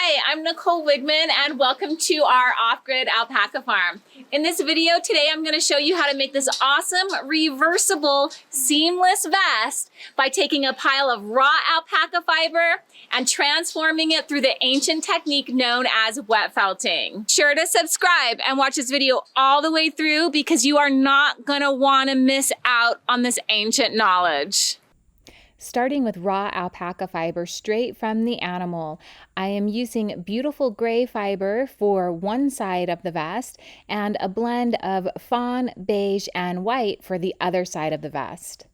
Hi, I'm Nicole Wigman and welcome to our off-grid alpaca farm. In this video today, I'm gonna show you how to make this awesome reversible seamless vest by taking a pile of raw alpaca fiber and transforming it through the ancient technique known as wet felting. Sure to subscribe and watch this video all the way through because you are not gonna wanna miss out on this ancient knowledge. Starting with raw alpaca fiber straight from the animal, I am using beautiful gray fiber for one side of the vest and a blend of fawn, beige, and white for the other side of the vest.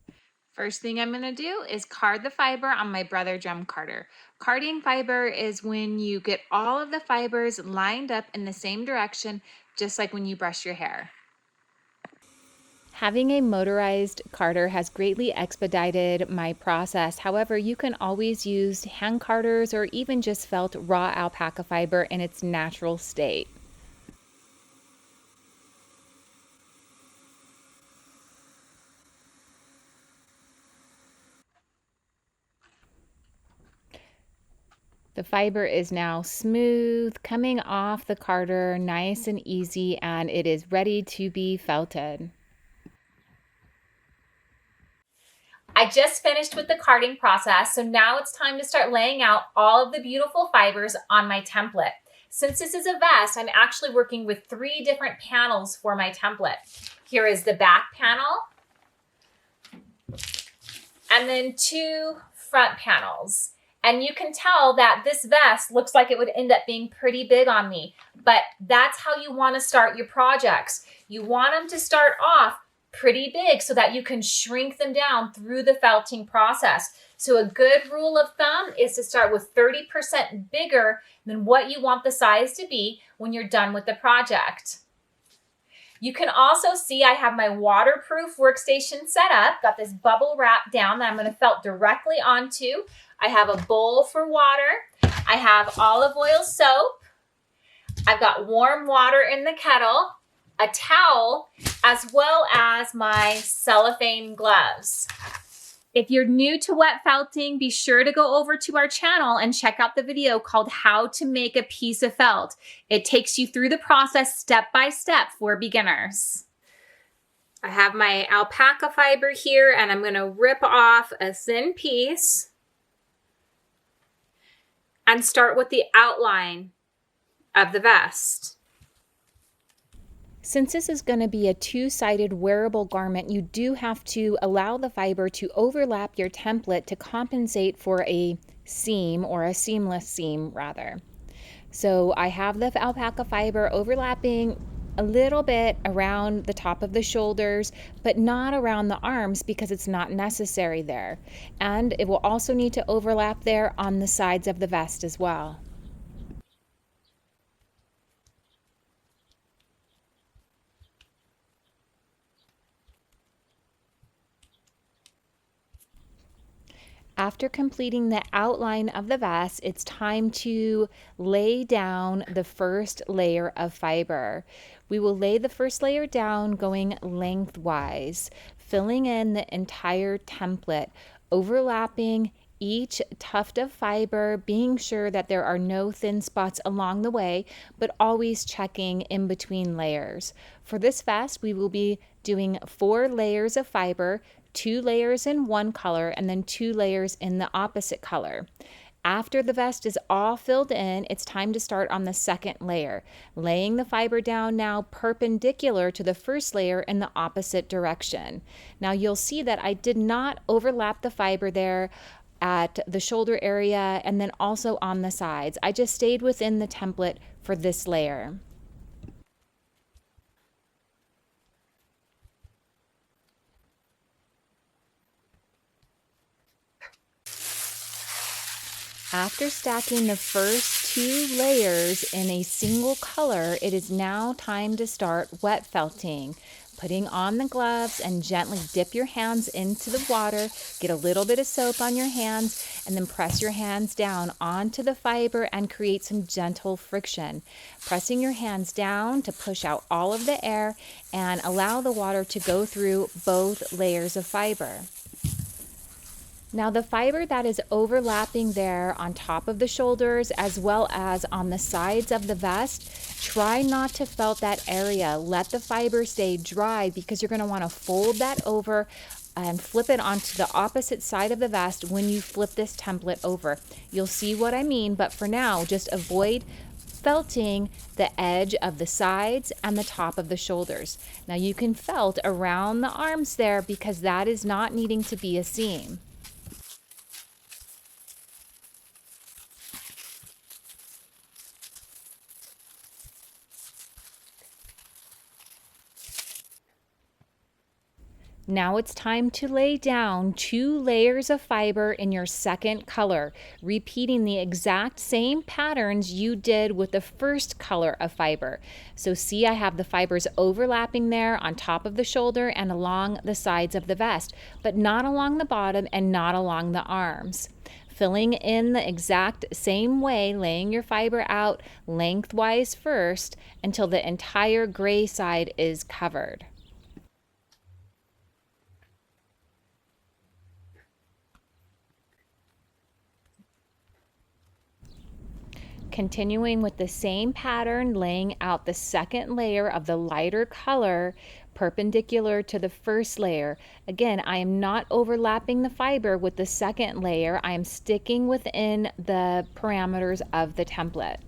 First thing I'm going to do is card the fiber on my Brother Drum Carder. Carding fiber is when you get all of the fibers lined up in the same direction, just like when you brush your hair. Having a motorized carder has greatly expedited my process. However, you can always use hand carders or even just felt raw alpaca fiber in its natural state. The fiber is now smooth, coming off the carder, nice and easy, and it is ready to be felted. I just finished with the carding process, so now it's time to start laying out all of the beautiful fibers on my template. Since this is a vest, I'm actually working with 3 different panels for my template. Here is the back panel, and then 2 front panels. And you can tell that this vest looks like it would end up being pretty big on me, but that's how you want to start your projects. You want them to start off pretty big so that you can shrink them down through the felting process. So a good rule of thumb is to start with 30% bigger than what you want the size to be when you're done with the project. You can also see I have my waterproof workstation set up. Got this bubble wrap down that I'm going to felt directly onto. I have a bowl for water. I have olive oil soap. I've got warm water in the kettle, a towel, as well as my cellophane gloves. If you're new to wet felting, be sure to go over to our channel and check out the video called How to Make a Piece of Felt. It takes you through the process step by step for beginners. I have my alpaca fiber here and I'm going to rip off a thin piece and start with the outline of the vest. Since this is going to be a 2-sided wearable garment, you do have to allow the fiber to overlap your template to compensate for a seam, or a seamless seam rather. So I have the alpaca fiber overlapping a little bit around the top of the shoulders, but not around the arms because it's not necessary there. And it will also need to overlap there on the sides of the vest as well. After completing the outline of the vest, it's time to lay down the first layer of fiber. We will lay the first layer down going lengthwise, filling in the entire template, overlapping each tuft of fiber, being sure that there are no thin spots along the way, but always checking in between layers. For this vest, we will be doing 4 layers of fiber, 2 layers in one color and then 2 layers in the opposite color. After the vest is all filled in, it's time to start on the second layer, laying the fiber down now perpendicular to the first layer in the opposite direction. Now you'll see that I did not overlap the fiber there at the shoulder area and then also on the sides. I just stayed within the template for this layer. After stacking the first 2 layers in a single color, it is now time to start wet felting. Putting on the gloves and gently dip your hands into the water, get a little bit of soap on your hands, and then press your hands down onto the fiber and create some gentle friction. Pressing your hands down to push out all of the air and allow the water to go through both layers of fiber. Now the fiber that is overlapping there on top of the shoulders as well as on the sides of the vest, try not to felt that area. Let the fiber stay dry because you're going to want to fold that over and flip it onto the opposite side of the vest when you flip this template over. You'll see what I mean, but for now, just avoid felting the edge of the sides and the top of the shoulders. Now you can felt around the arms there because that is not needing to be a seam. Now it's time to lay down 2 layers of fiber in your second color, repeating the exact same patterns you did with the first color of fiber. So see, I have the fibers overlapping there on top of the shoulder and along the sides of the vest, but not along the bottom and not along the arms. Filling in the exact same way, laying your fiber out lengthwise first until the entire gray side is covered. Continuing with the same pattern, laying out the second layer of the lighter color perpendicular to the first layer. Again, I am not overlapping the fiber with the second layer. I am sticking within the parameters of the template.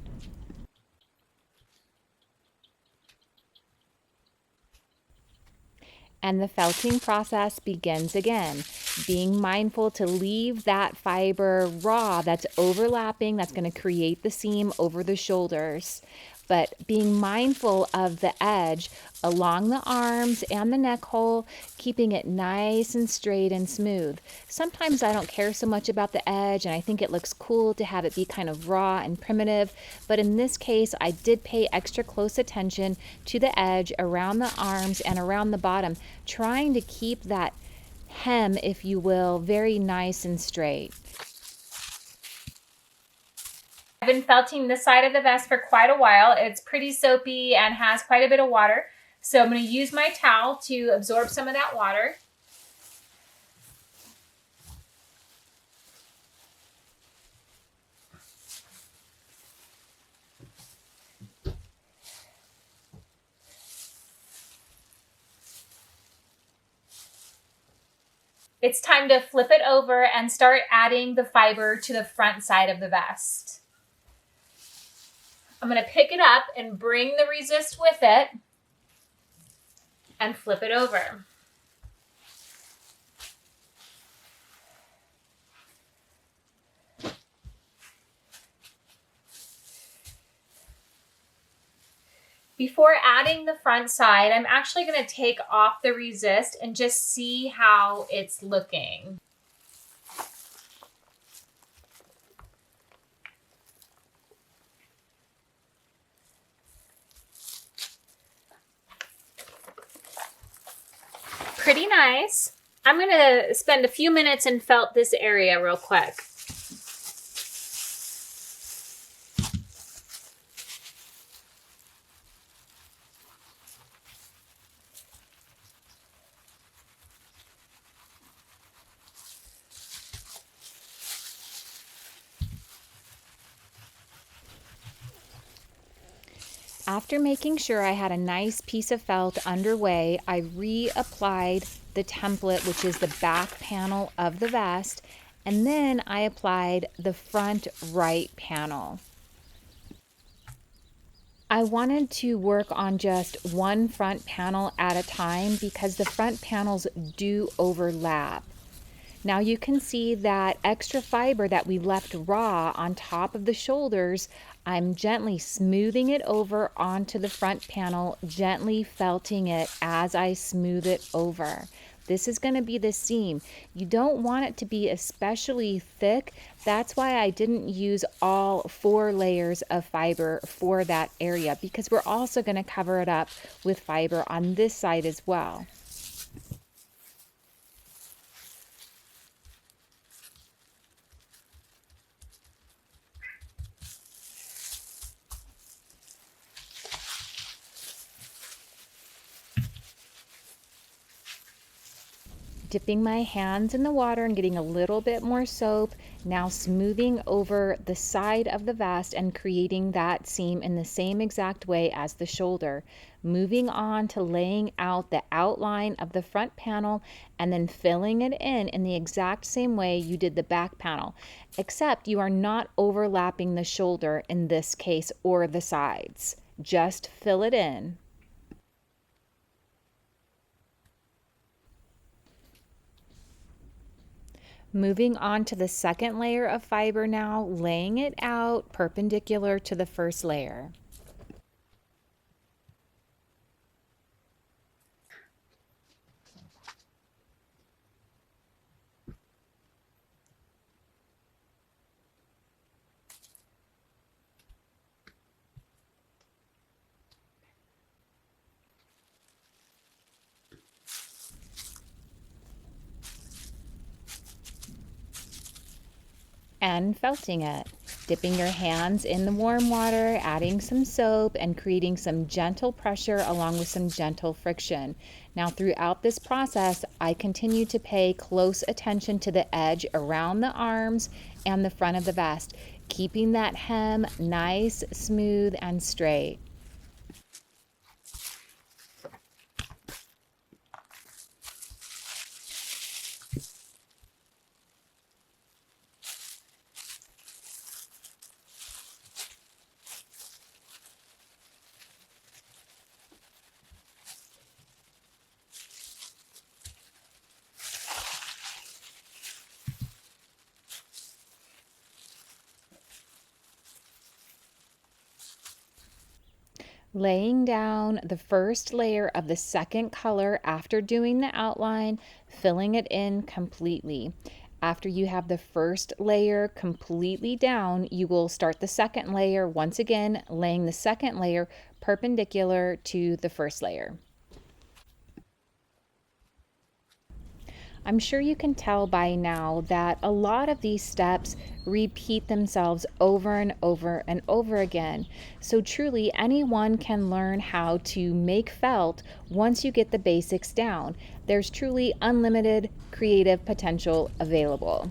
And the felting process begins again, being mindful to leave that fiber raw that's overlapping, that's going to create the seam over the shoulders. But being mindful of the edge along the arms and the neck hole, keeping it nice and straight and smooth. Sometimes I don't care so much about the edge, and I think it looks cool to have it be kind of raw and primitive. But in this case, I did pay extra close attention to the edge around the arms and around the bottom, trying to keep that hem, if you will, very nice and straight. I've been felting this side of the vest for quite a while. It's pretty soapy and has quite a bit of water. So I'm going to use my towel to absorb some of that water. It's time to flip it over and start adding the fiber to the front side of the vest. I'm going to pick it up and bring the resist with it and flip it over. Before adding the front side, I'm actually going to take off the resist and just see how it's looking. Pretty nice. I'm going to spend a few minutes and felt this area real quick. After making sure I had a nice piece of felt underway, I reapplied the template, which is the back panel of the vest, and then I applied the front right panel. I wanted to work on just one front panel at a time because the front panels do overlap. Now you can see that extra fiber that we left raw on top of the shoulders. I'm gently smoothing it over onto the front panel, gently felting it as I smooth it over. This is going to be the seam. You don't want it to be especially thick. That's why I didn't use all 4 layers of fiber for that area, because we're also going to cover it up with fiber on this side as well. Dipping my hands in the water and getting a little bit more soap, now smoothing over the side of the vest and creating that seam in the same exact way as the shoulder. Moving on to laying out the outline of the front panel and then filling it in the exact same way you did the back panel, except you are not overlapping the shoulder in this case or the sides. Just fill it in. Moving on to the second layer of fiber now, laying it out perpendicular to the first layer. And felting it, dipping your hands in the warm water, adding some soap and creating some gentle pressure along with some gentle friction. Now throughout this process, I continue to pay close attention to the edge around the arms and the front of the vest, keeping that hem nice, smooth, and straight. Laying down the first layer of the second color after doing the outline, filling it in completely. After you have the first layer completely down, you will start the second layer once again, laying the second layer perpendicular to the first layer. I'm sure you can tell by now that a lot of these steps repeat themselves over and over and over again. So truly anyone can learn how to make felt once you get the basics down. There's truly unlimited creative potential available.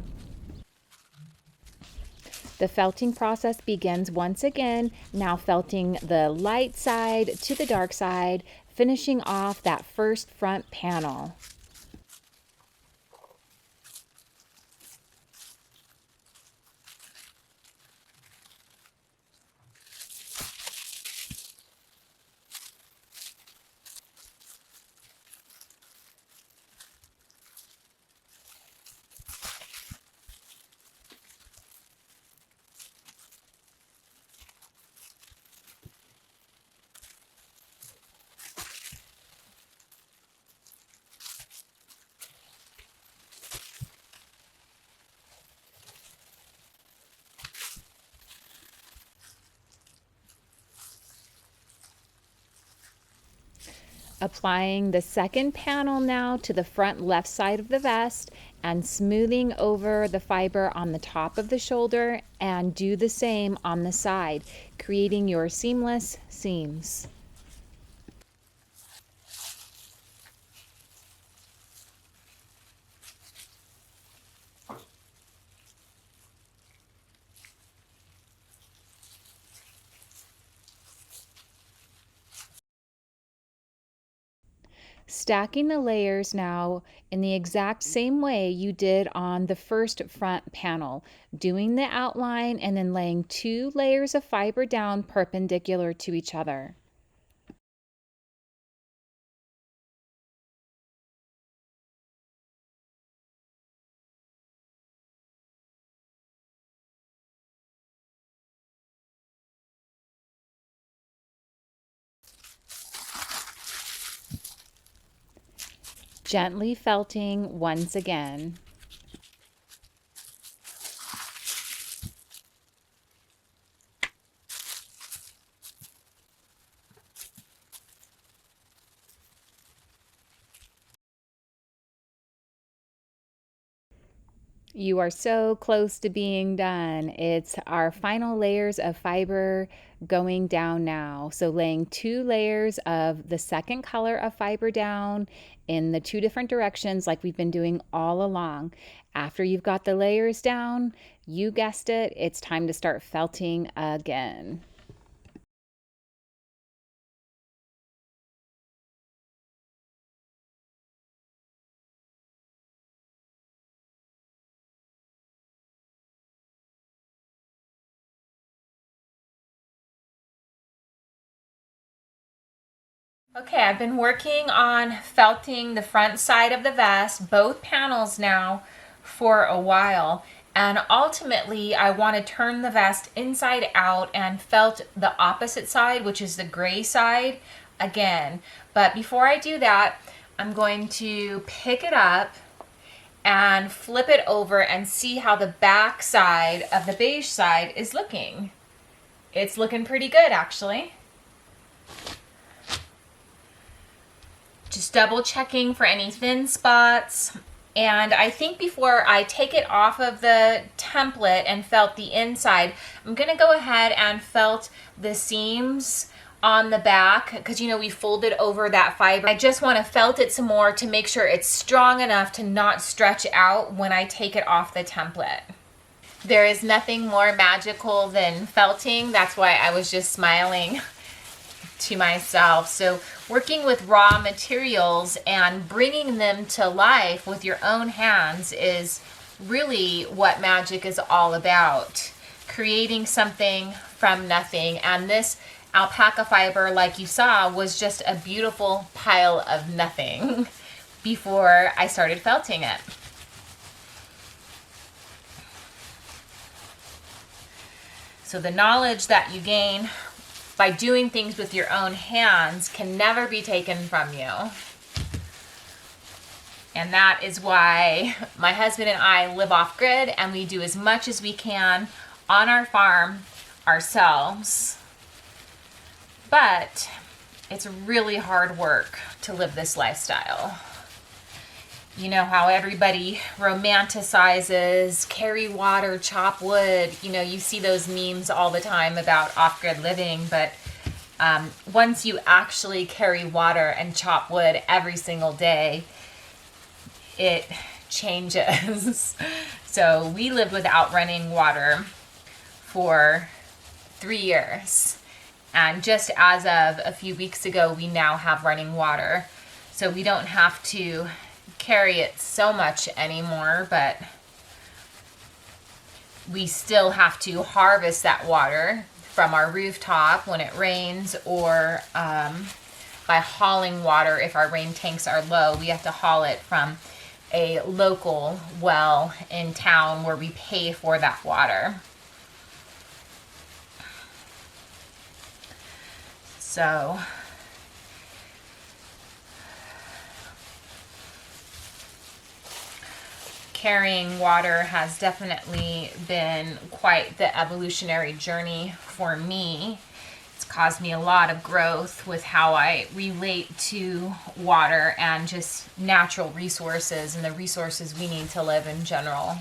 The felting process begins once again, now felting the light side to the dark side, finishing off that first front panel. Applying the second panel now to the front left side of the vest and smoothing over the fiber on the top of the shoulder, and do the same on the side, creating your seamless seams. Stacking the layers now in the exact same way you did on the first front panel, doing the outline and then laying 2 layers of fiber down perpendicular to each other. Gently felting once again. You are so close to being done. It's our final layers of fiber going down now. So laying 2 layers of the second color of fiber down in the 2 different directions like we've been doing all along. After you've got the layers down, you guessed it, it's time to start felting again. Okay, I've been working on felting the front side of the vest, both panels now, for a while. And ultimately, I want to turn the vest inside out and felt the opposite side, which is the gray side, again. But before I do that, I'm going to pick it up and flip it over and see how the back side of the beige side is looking. It's looking pretty good, actually. Just double checking for any thin spots. And I think before I take it off of the template and felt the inside, I'm gonna go ahead and felt the seams on the back, because you know we folded over that fiber. I just want to felt it some more to make sure it's strong enough to not stretch out when I take it off the template. There is nothing more magical than felting. That's why I was just smiling to myself. So working with raw materials and bringing them to life with your own hands is really what magic is all about. Creating something from nothing. And this alpaca fiber, like you saw, was just a beautiful pile of nothing before I started felting it. So the knowledge that you gain by doing things with your own hands can never be taken from you. And that is why my husband and I live off grid, and we do as much as we can on our farm ourselves. But it's really hard work to live this lifestyle. You know how everybody romanticizes, carry water, chop wood. You know, you see those memes all the time about off-grid living, but once you actually carry water and chop wood every single day, it changes. So we lived without running water for 3 years. And just as of a few weeks ago, we now have running water. So we don't have to carry it so much anymore, but we still have to harvest that water from our rooftop when it rains, or by hauling water. If our rain tanks are low, we have to haul it from a local well in town where we pay for that water. So carrying water has definitely been quite the evolutionary journey for me. It's caused me a lot of growth with how I relate to water and just natural resources and the resources we need to live in general.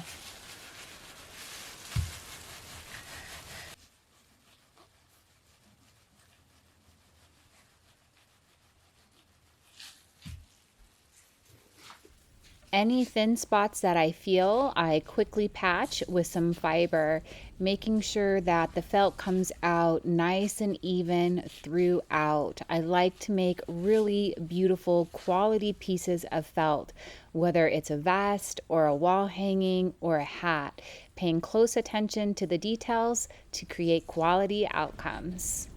Any thin spots that I feel, I quickly patch with some fiber, making sure that the felt comes out nice and even throughout. I like to make really beautiful quality pieces of felt, whether it's a vest or a wall hanging or a hat, paying close attention to the details to create quality outcomes.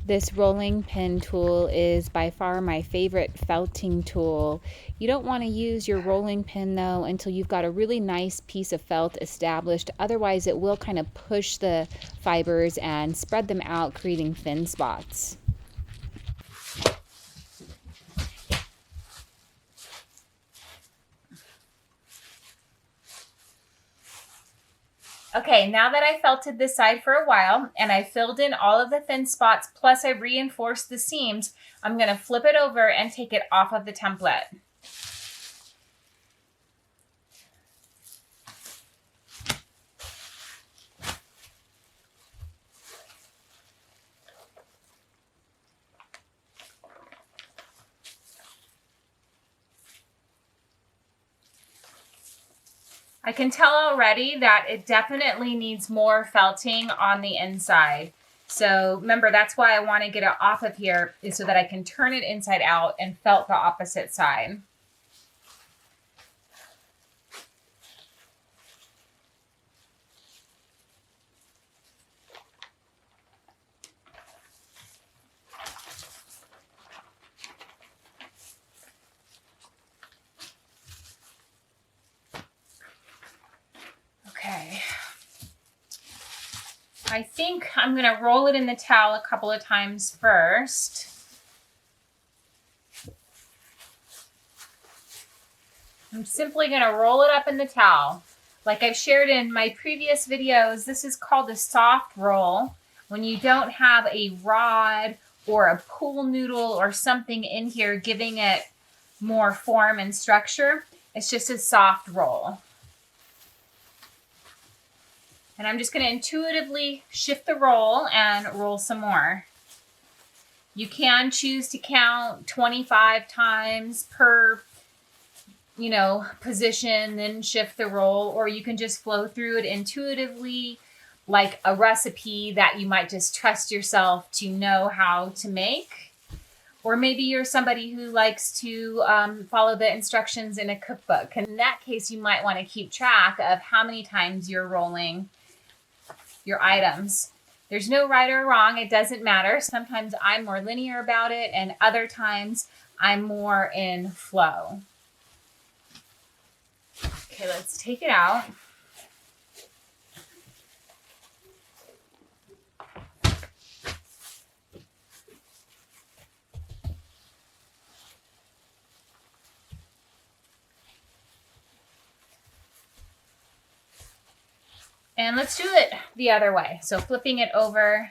This rolling pin tool is by far my favorite felting tool. You don't want to use your rolling pin though until you've got a really nice piece of felt established. Otherwise it will kind of push the fibers and spread them out, creating thin spots. Okay, now that I felted this side for a while and I filled in all of the thin spots, plus I reinforced the seams, I'm going to flip it over and take it off of the template. I can tell already that it definitely needs more felting on the inside. So remember, that's why I want to get it off of here, is so that I can turn it inside out and felt the opposite side. Okay. I think I'm going to roll it in the towel a couple of times first. I'm simply going to roll it up in the towel. Like I've shared in my previous videos, this is called a soft roll. When you don't have a rod or a pool noodle or something in here giving it more form and structure, it's just a soft roll. And I'm just going to intuitively shift the roll and roll some more. You can choose to count 25 times per, position, then shift the roll, or you can just flow through it intuitively like a recipe that you might just trust yourself to know how to make. Or maybe you're somebody who likes to follow the instructions in a cookbook. In that case, you might want to keep track of how many times you're rolling your items. There's no right or wrong. It doesn't matter. Sometimes I'm more linear about it, and other times I'm more in flow. Okay, let's take it out. And let's do it the other way. So flipping it over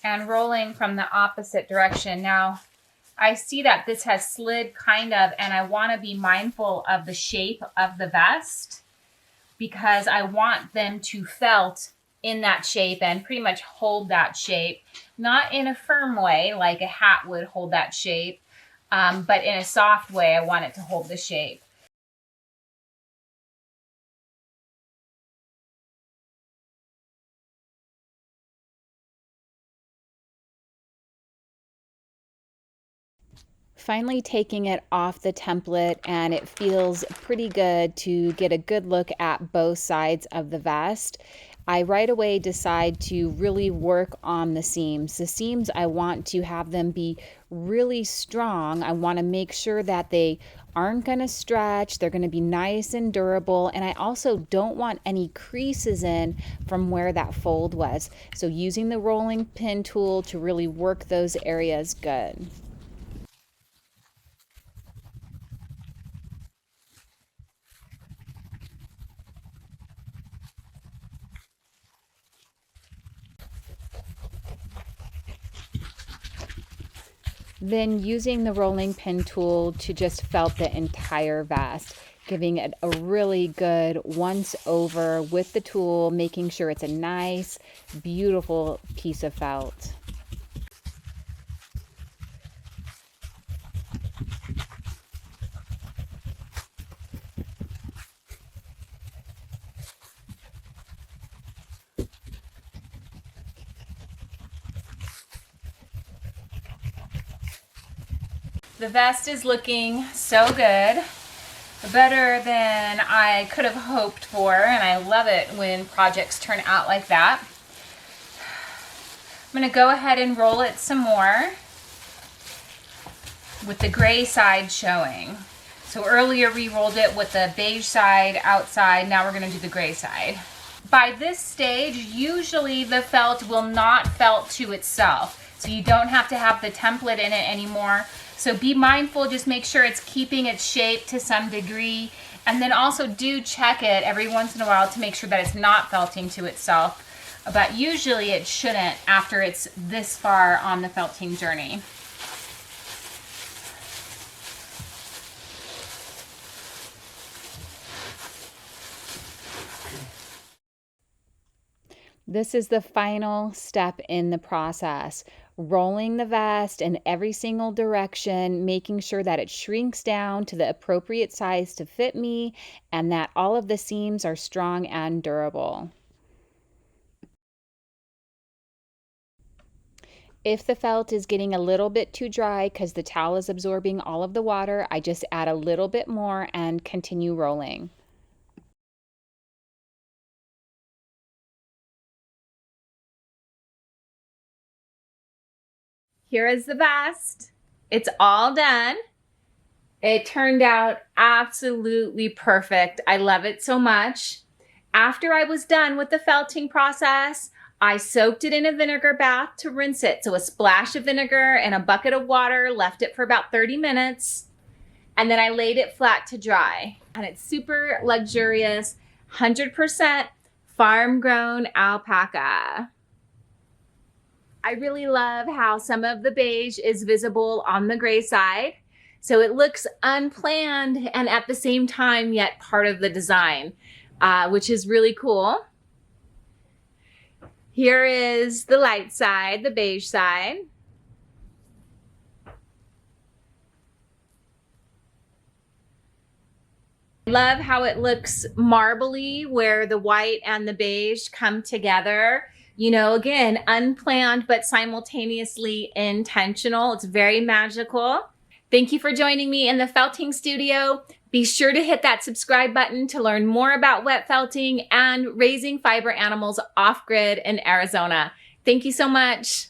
and rolling from the opposite direction. Now, I see that this has slid kind of, and I want to be mindful of the shape of the vest because I want them to felt in that shape and pretty much hold that shape. Not in a firm way like a hat would hold that shape, but in a soft way, I want it to hold the shape. Finally taking it off the template, and it feels pretty good to get a good look at both sides of the vest. I right away decide to really work on the seams. The seams, I want to have them be really strong. I want to make sure that they aren't going to stretch. They're going to be nice and durable. And I also don't want any creases in from where that fold was. So using the rolling pin tool to really work those areas good. Then using the rolling pin tool to just felt the entire vest, giving it a really good once over with the tool, making sure it's a nice, beautiful piece of felt. The vest is looking so good, better than I could have hoped for, and I love it when projects turn out like that. I'm gonna go ahead and roll it some more with the gray side showing. So earlier we rolled it with the beige side outside, now we're gonna do the gray side. By this stage, usually the felt will not felt to itself. So you don't have to have the template in it anymore. So be mindful, just make sure it's keeping its shape to some degree. And then also do check it every once in a while to make sure that it's not felting to itself. But usually it shouldn't after it's this far on the felting journey. This is the final step in the process. Rolling the vest in every single direction, making sure that it shrinks down to the appropriate size to fit me and that all of the seams are strong and durable. If the felt is getting a little bit too dry because the towel is absorbing all of the water, I just add a little bit more and continue rolling. Here is the vest. It's all done. It turned out absolutely perfect. I love it so much. After I was done with the felting process, I soaked it in a vinegar bath to rinse it. So a splash of vinegar and a bucket of water, left it for about 30 minutes. And then I laid it flat to dry. And it's super luxurious, 100% farm-grown alpaca. I really love how some of the beige is visible on the gray side. So it looks unplanned and at the same time yet part of the design, which is really cool. Here is the light side, the beige side. I love how it looks marbly where the white and the beige come together. You know, again, unplanned, but simultaneously intentional. It's very magical. Thank you for joining me in the felting studio. Be sure to hit that subscribe button to learn more about wet felting and raising fiber animals off-grid in Arizona. Thank you so much.